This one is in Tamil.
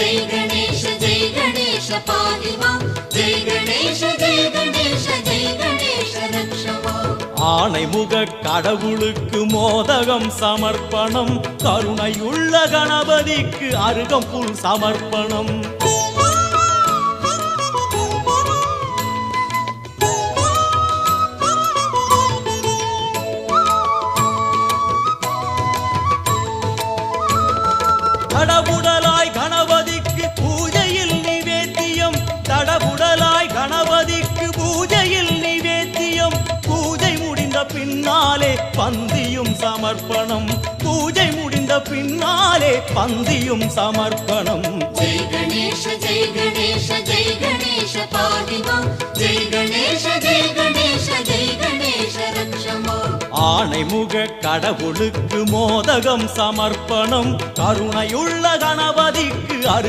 जय गणेश पाहि मां जय गणेश रक्ष मां ஆணைமுக கடவுளுக்கு மோதகம் சமர்ப்பணம் கருணையுள்ள கணபதிக்கு அருகம்புல் சமர்ப்பணம் தடபுடலாய் கணபதிக்கு பூஜையில் நிவேத்தியம் தடபுடலாய் கணபதிக்கு பூஜையில் நிவேத்தியம் பூஜை முடிந்த பின்னாலே பந்தியும் சமர்ப்பணம் பூஜை முடிந்த பின்னாலே பந்தியும் சமர்ப்பணம் जय गणेश पाहि मां जय गणेश रक्ष मां ஆணைமுக கடவுளுக்கு மோதகம் சமர்ப்பணம் கருணையுள்ள கணபதிக்கு